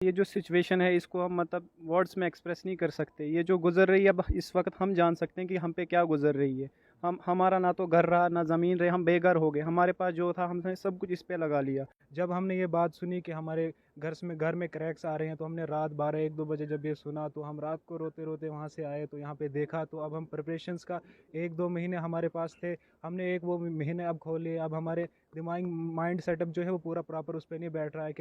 ये जो सिचुएशन है इसको हम मतलब वर्ड्स में एक्सप्रेस नहीं कर सकते। ये जो गुजर रही है अब इस वक्त हम जान सकते हैं कि हम पे क्या गुजर रही है। हम हमारा ना तो घर रहा ना ज़मीन रहे, हम बेघर हो गए। हमारे पास जो था हमने सब कुछ इस पे लगा लिया। जब हमने ये बात सुनी कि हमारे घर में क्रैक्स आ रहे हैं, तो हमने रात 12-1-2 बजे जब ये सुना, तो हम रात को रोते रोते वहाँ से आए, तो यहाँ पे देखा। तो अब हम प्रिपरेशंस का 1-2 महीने हमारे पास थे। हमने एक वो महीने अब खोले। अब हमारे दिमाग माइंड सेटअप जो है वो पूरा प्रॉपर उस पर नहीं बैठ रहा है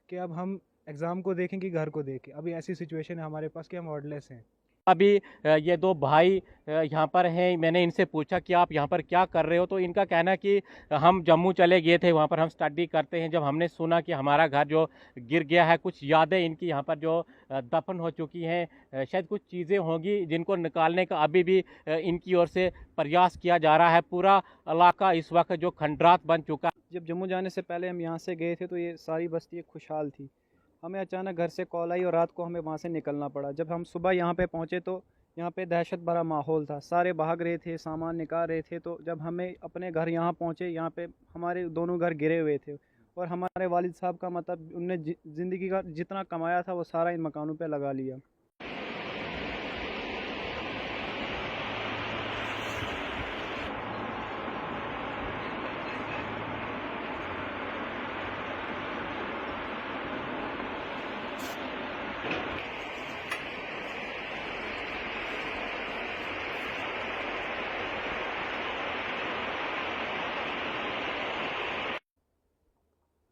कि अब हम एग्ज़ाम को देखें कि घर को देखें। अभी ऐसी सिचुएशन है हमारे पास कि हम वर्डलेस हैं। अभी ये दो भाई यहाँ पर हैं। मैंने इनसे पूछा कि आप यहाँ पर क्या कर रहे हो, तो इनका कहना है कि हम जम्मू चले गए थे, वहाँ पर हम स्टडी करते हैं। जब हमने सुना कि हमारा घर जो गिर गया है, कुछ यादें इनकी यहाँ पर जो दफन हो चुकी हैं, शायद कुछ चीज़ें होंगी जिनको निकालने का अभी भी इनकी ओर से प्रयास किया जा रहा है। पूरा इलाका इस वक्त जो खंडरात बन चुका। जब जम्मू जाने से पहले हम यहाँ से गए थे तो ये सारी बस्ती एक खुशहाल थी। हमें अचानक घर से कॉल आई और रात को हमें वहाँ से निकलना पड़ा। जब हम सुबह यहाँ पे पहुँचे तो यहाँ पे दहशत भरा माहौल था। सारे भाग रहे थे, सामान निकाल रहे थे। तो जब हमें अपने घर यहाँ पहुँचे, यहाँ पे हमारे दोनों घर गिरे हुए थे। और हमारे वालिद साहब का मतलब उनने ज़िंदगी का जितना कमाया था वो सारा इन मकानों पे लगा लिया।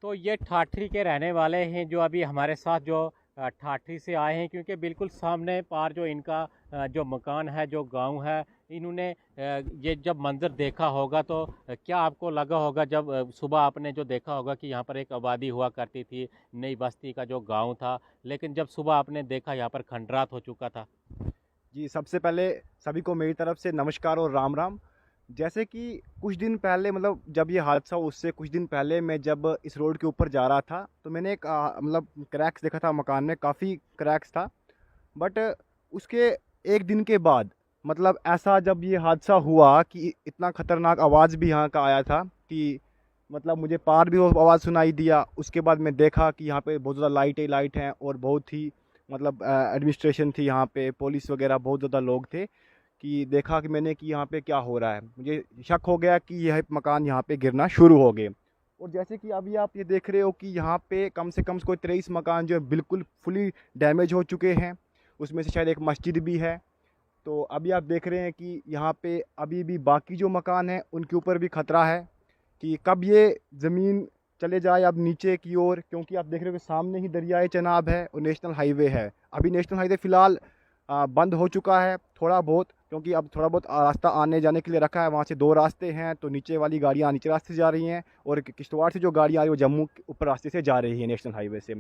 तो ये ठाठरी के रहने वाले हैं जो अभी हमारे साथ जो ठाठरी से आए हैं, क्योंकि बिल्कुल सामने पार जो इनका जो मकान है, जो गांव है, इन्होंने ये जब मंज़र देखा होगा तो क्या आपको लगा होगा जब सुबह आपने जो देखा होगा कि यहाँ पर एक आबादी हुआ करती थी, नई बस्ती का जो गांव था, लेकिन जब सुबह आपने देखा यहाँ पर खंडरात हो चुका था। जी, सबसे पहले सभी को मेरी तरफ से नमस्कार और राम राम। जैसे कि कुछ दिन पहले मतलब जब ये हादसा हुआ उससे कुछ दिन पहले मैं जब इस रोड के ऊपर जा रहा था तो मैंने एक मतलब क्रैक्स देखा था मकान में, काफ़ी क्रैक्स था। बट उसके एक दिन के बाद मतलब ऐसा जब ये हादसा हुआ कि इतना ख़तरनाक आवाज़ भी यहाँ का आया था कि मतलब मुझे पार भी वो आवाज़ सुनाई दिया। उसके बाद मैं देखा कि यहाँ पे बहुत ज़्यादा लाइट हैं और बहुत ही मतलब एडमिनिस्ट्रेशन थी यहाँ पे, पुलिस वगैरह बहुत ज़्यादा लोग थे। कि देखा कि मैंने कि यहाँ पे क्या हो रहा है, मुझे शक हो गया कि यह मकान यहाँ पे गिरना शुरू हो गए। और जैसे कि अभी आप ये देख रहे हो कि यहाँ पे कम से कम कोई 23 मकान जो है बिल्कुल फुली डैमेज हो चुके हैं। उसमें से शायद एक मस्जिद भी है। तो अभी आप देख रहे हैं कि यहाँ पे अभी भी बाकी जो मकान हैं उनके ऊपर भी ख़तरा है कि कब ये ज़मीन चले जाए अब नीचे की ओर, क्योंकि आप देख रहे हो कि सामने ही दरियाए चनाब है और नेशनल हाईवे है। अभी नेशनल हाईवे फ़िलहाल बंद हो चुका है थोड़ा बहुत, क्योंकि अब थोड़ा बहुत रास्ता आने जाने के लिए रखा है। वहाँ से दो रास्ते हैं, तो नीचे वाली गाड़ियाँ नीचे रास्ते से जा रही हैं और किश्तवाड़ से जो गाड़ियाँ आ रही है वो जम्मू के ऊपर रास्ते से जा रही है नेशनल हाईवे से।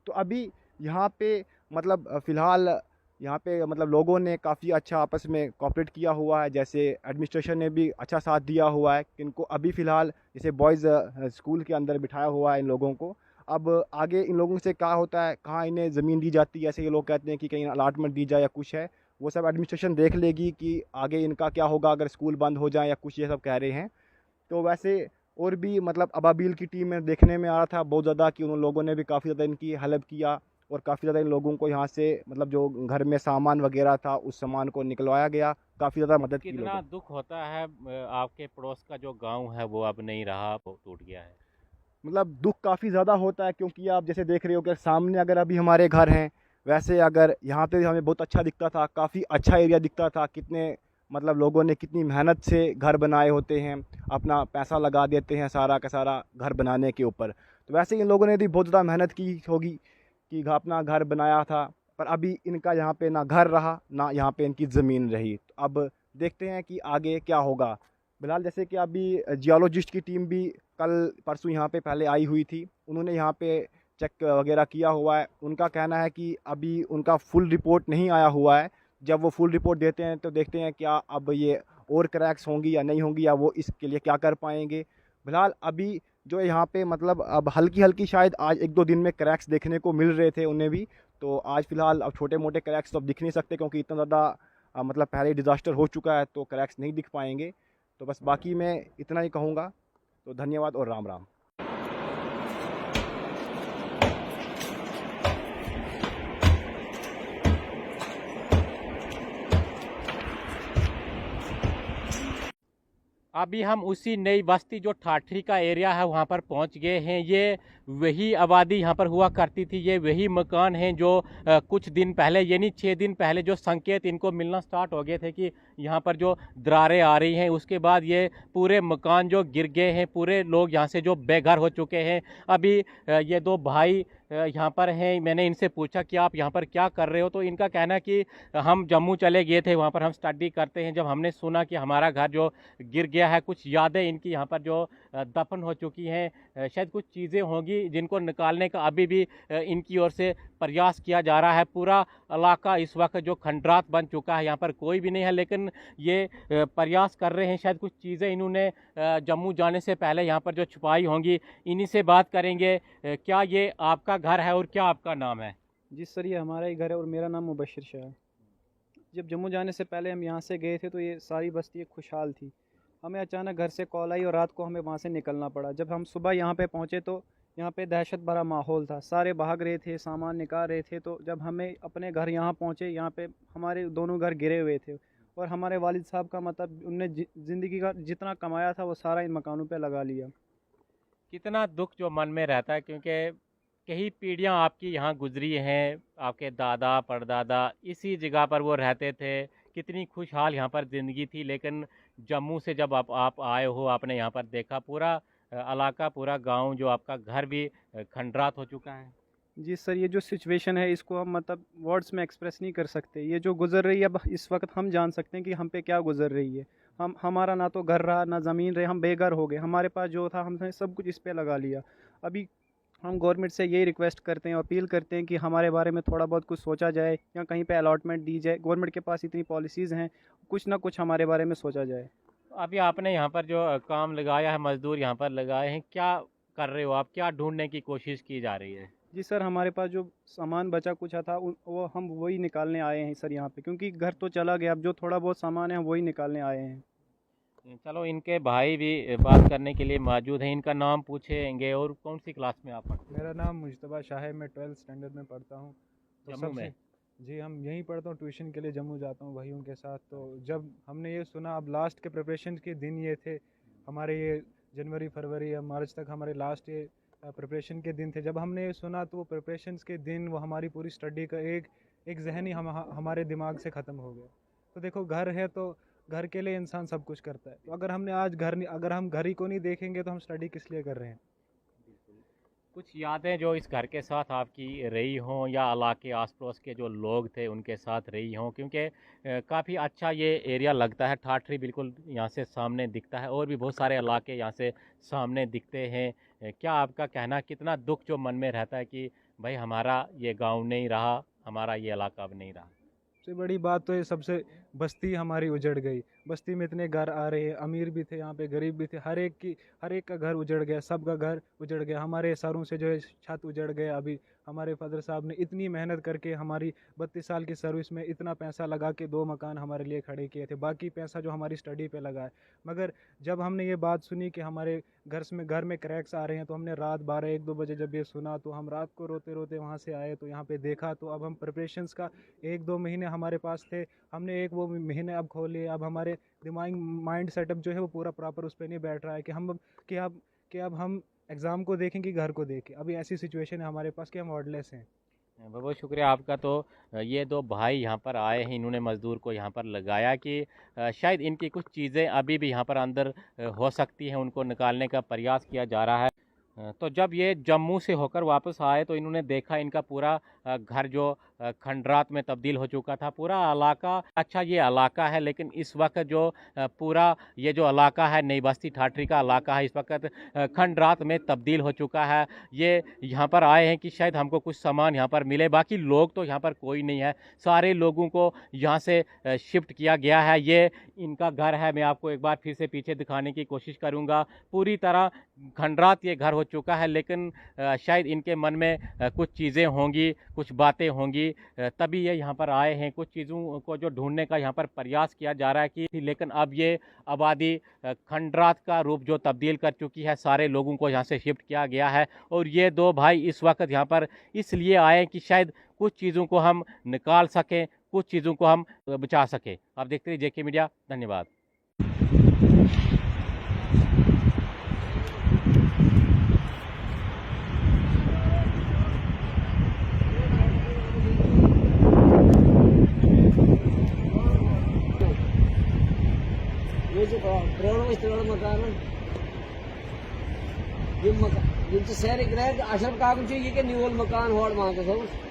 तो अभी यहाँ पे मतलब फ़िलहाल यहाँ पे मतलब लोगों ने काफ़ी अच्छा आपस में कोऑपरेट किया हुआ है। जैसे एडमिनिस्ट्रेशन ने भी अच्छा साथ दिया हुआ है। इनको अभी फ़िलहाल जैसे बॉयज़ स्कूल के अंदर बिठाया हुआ है इन लोगों को। अब आगे इन लोगों से क्या होता है, कहाँ इन्हें ज़मीन दी जाती है, ऐसे ये लोग कहते हैं कि कहीं अलाटमेंट दी जाए या कुछ है, वो सब एडमिनिस्ट्रेशन देख लेगी कि आगे इनका क्या होगा अगर स्कूल बंद हो जाए या कुछ, ये सब कह रहे हैं। तो वैसे और भी मतलब अबाबिल की टीम में देखने में आ रहा था बहुत ज़्यादा कि उन लोगों ने भी काफ़ी ज़्यादा इनकी हेल्प किया और काफ़ी ज़्यादा इन लोगों को यहाँ से मतलब जो घर में सामान वगैरह था उस सामान को निकलवाया गया, काफ़ी ज़्यादा मदद की कितना लोगों। दुख होता है, आपके पड़ोस का जो गांव है वो अब नहीं रहा, वो टूट गया है। मतलब दुख काफ़ी ज़्यादा होता है, क्योंकि आप जैसे देख रहे हो कि सामने अगर अभी हमारे घर हैं, वैसे अगर यहाँ पे भी हमें बहुत अच्छा दिखता था, काफ़ी अच्छा एरिया दिखता था। कितने मतलब लोगों ने कितनी मेहनत से घर बनाए होते हैं, अपना पैसा लगा देते हैं सारा का सारा घर बनाने के ऊपर। तो वैसे इन लोगों ने भी बहुत ज़्यादा मेहनत की होगी कि अपना घर बनाया था। पर अभी इनका यहाँ पे ना घर रहा ना यहाँ पे इनकी ज़मीन रही। तो अब देखते हैं कि आगे क्या होगा। फिलहाल जैसे कि अभी जियोलॉजिस्ट की टीम भी कल परसों यहाँ पे पहले आई हुई थी, उन्होंने यहाँ पे चेक वगैरह किया हुआ है। उनका कहना है कि अभी उनका फुल रिपोर्ट नहीं आया हुआ है। जब वो फुल रिपोर्ट देते हैं तो देखते हैं क्या अब ये और क्रैक्स होंगी या नहीं होंगी, या वो इसके लिए क्या कर पाएंगे। फिलहाल अभी जो यहाँ पे मतलब अब हल्की हल्की शायद आज 1-2 दिन में क्रैक्स देखने को मिल रहे थे उन्हें भी। तो आज फ़िलहाल अब छोटे मोटे क्रैक्स तो अब दिख नहीं सकते, क्योंकि इतना ज़्यादा मतलब पहले डिज़ास्टर हो चुका है, तो क्रैक्स नहीं दिख पाएंगे। तो बस बाकी मैं इतना ही कहूँगा। तो धन्यवाद और राम राम। अभी हम उसी नई बस्ती जो ठाठरी का एरिया है वहाँ पर पहुँच गए हैं। ये वही आबादी यहाँ पर हुआ करती थी, ये वही मकान हैं जो कुछ दिन पहले यानी 6 दिन पहले जो संकेत इनको मिलना स्टार्ट हो गए थे कि यहाँ पर जो दरारें आ रही हैं, उसके बाद ये पूरे मकान जो गिर गए हैं, पूरे लोग यहाँ से जो बेघर हो चुके हैं। अभी ये दो भाई यहाँ पर हैं, मैंने इनसे पूछा कि आप यहाँ पर क्या कर रहे हो, तो इनका कहना है कि हम जम्मू चले गए थे, वहाँ पर हम स्टडी करते हैं। जब हमने सुना कि हमारा घर जो गिर गया है, कुछ यादें इनकी यहाँ पर जो दफन हो चुकी हैं, शायद कुछ चीज़ें होंगी जिनको निकालने का अभी भी इनकी ओर से प्रयास किया जा रहा है। पूरा इलाका इस वक्त जो खंडरात बन चुका है, यहाँ पर कोई भी नहीं है, लेकिन ये प्रयास कर रहे हैं। शायद कुछ चीज़ें इन्होंने जम्मू जाने से पहले यहाँ पर जो छुपाई होंगी, इन्हीं से बात करेंगे। क्या ये आपका घर है और क्या आपका नाम है? जी सर, ये हमारा ही घर है और मेरा नाम मुबशिर शाह है। जब जम्मू जाने से पहले हम यहाँ से गए थे तो ये सारी बस्ती एक खुशहाल थी। हमें अचानक घर से कॉल आई और रात को हमें वहाँ से निकलना पड़ा। जब हम सुबह यहाँ पे पहुँचे तो यहाँ पे दहशत भरा माहौल था, सारे भाग रहे थे, सामान निकाल रहे थे। तो जब हमें अपने घर यहाँ पहुँचे, यहाँ पे हमारे दोनों घर गिरे हुए थे और हमारे वालिद साहब का मतलब उनने ज़िंदगी का जितना कमाया था वो सारा इन मकानों पे लगा लिया। कितना दुख जो मन में रहता है, क्योंकि कई पीढ़ियां आपकी यहाँ गुजरी हैं, आपके दादा परदादा इसी जगह पर वो रहते थे, कितनी खुशहाल यहाँ पर ज़िंदगी थी। लेकिन जम्मू से जब आप आए हो, आपने यहाँ पर देखा पूरा इलाका, पूरा गांव, जो आपका घर भी खंडरात हो चुका है। जी सर, ये जो सिचुएशन है इसको हम मतलब वर्ड्स में एक्सप्रेस नहीं कर सकते। ये जो गुज़र रही है अब इस वक्त हम जान सकते हैं कि हम पे क्या गुज़र रही है। हमारा ना तो घर रहा ना ज़मीन रही, हम बेघर हो गए। हमारे पास जो था हमने सब कुछ इस पे लगा लिया। अभी हम गवर्नमेंट से यही रिक्वेस्ट करते हैं, अपील करते हैं कि हमारे बारे में थोड़ा बहुत कुछ सोचा जाए या कहीं पे अलॉटमेंट दी जाए। गवर्नमेंट के पास इतनी पॉलिसीज़ हैं, कुछ ना कुछ हमारे बारे में सोचा जाए। अभी आपने यहाँ पर जो काम लगाया है, मजदूर यहाँ पर लगाए हैं, क्या कर रहे हो आप? क्या ढूंढने की कोशिश की जा रही है? जी सर, हमारे पास जो सामान बचा कुछ था वो हम वही निकालने आए हैं सर यहाँ पे, क्योंकि घर तो चला गया। अब जो थोड़ा बहुत सामान है हम वही निकालने आए हैं। चलो, इनके भाई भी बात करने के लिए मौजूद हैं, इनका नाम पूछेंगे। और कौन सी क्लास में आप पढ़ते मेरा नाम मुश्तबा शाह है, मैं 12th स्टैंडर्ड में पढ़ता हूँ। तो जम्मू में? जी, हम यहीं पढ़ता हूँ, ट्यूशन के लिए जम्मू जाता हूँ भाइयों के साथ। तो जब हमने ये सुना, अब लास्ट के प्रिपरेशन के दिन ये थे हमारे, ये जनवरी फरवरी या मार्च तक हमारे लास्ट ये प्रिपरेशन के दिन थे। जब हमने ये सुना तो वो प्रिपरेशन के दिन, वो हमारी पूरी स्टडी का एक जहन ही हमारे दिमाग से ख़त्म हो गया। तो देखो, घर है तो घर के लिए इंसान सब कुछ करता है। तो अगर हमने आज अगर हम घर ही को नहीं देखेंगे तो हम स्टडी किस लिए कर रहे हैं? कुछ यादें जो इस घर के साथ आपकी रही हों, या इलाके आस पड़ोस के जो लोग थे उनके साथ रही हों, क्योंकि काफ़ी अच्छा ये एरिया लगता है। ठाठरी बिल्कुल यहाँ से सामने दिखता है, और भी बहुत सारे इलाके यहाँ से सामने दिखते हैं। क्या आपका कहना, कितना दुख जो मन में रहता है कि भाई हमारा ये गांव नहीं रहा, हमारा ये इलाका अब नहीं रहा? सबसे बड़ी बात तो ये, सबसे बस्ती हमारी उजड़ गई। बस्ती में इतने घर आ रहे हैं, अमीर भी थे यहाँ पे, गरीब भी थे, हर एक का घर उजड़ गया, सबका घर उजड़ गया। हमारे सरों से जो है छत उजड़ गया। अभी हमारे फादर साहब ने इतनी मेहनत करके हमारी 32 साल की सर्विस में इतना पैसा लगा के 2 मकान हमारे लिए खड़े किए थे, बाकी पैसा जो हमारी स्टडी पे लगा है। मगर जब हमने ये बात सुनी कि हमारे घर में क्रैक्स आ रहे हैं, तो हमने रात 12-1-2 बजे जब ये सुना, तो हम रात को रोते रोते वहाँ से आए। तो यहाँ पे देखा तो अब हम प्रिपरेशंस का 1-2 महीने हमारे पास थे, हमने एक वो महीने अब खोले। अब हमारे दिमाग माइंड सेटअप जो है वो पूरा प्रॉपर उस पर नहीं बैठ रहा है कि अब हम एग्ज़ाम को देखें कि घर को देखें। अभी ऐसी सिचुएशन है हमारे पास कि हम वर्डलेस हैं। बहुत बहुत शुक्रिया आपका। तो ये दो भाई यहाँ पर आए हैं, इन्होंने मज़दूर को यहाँ पर लगाया कि शायद इनकी कुछ चीज़ें अभी भी यहाँ पर अंदर हो सकती हैं, उनको निकालने का प्रयास किया जा रहा है। तो जब ये जम्मू से होकर वापस आए तो इन्होंने देखा इनका पूरा घर जो खंडरात में तब्दील हो चुका था। पूरा इलाका, अच्छा ये इलाका है, लेकिन इस वक्त जो पूरा ये जो इलाका है, नई बस्ती ठाठरी का इलाका है, इस वक्त खंडरात में तब्दील हो चुका है। ये यहाँ पर आए हैं कि शायद हमको कुछ सामान यहाँ पर मिले। बाकी लोग तो यहाँ पर कोई नहीं है, सारे लोगों को यहाँ से शिफ्ट किया गया है। ये इनका घर है, मैं आपको एक बार फिर से पीछे दिखाने की कोशिश करूँगा। पूरी तरह खंडरात ये घर हो चुका है, लेकिन शायद इनके मन में कुछ चीज़ें होंगी, कुछ बातें होंगी, तभी ये यहाँ पर आए हैं। कुछ चीज़ों को जो ढूंढने का यहाँ पर प्रयास किया जा रहा है कि, लेकिन अब ये आबादी खंडरात का रूप जो तब्दील कर चुकी है, सारे लोगों को यहाँ से शिफ्ट किया गया है। और ये दो भाई इस वक्त यहाँ पर इसलिए आए कि शायद कुछ चीज़ों को हम निकाल सकें, कुछ चीज़ों को हम बचा सकें। आप देखते रहिए JK मीडिया। धन्यवाद। रोड इस्तेमाल मकान ये मकान ये तो शहर एक रहे अशरफ कागज ये के न्यूल मकान होड़ मांगते सब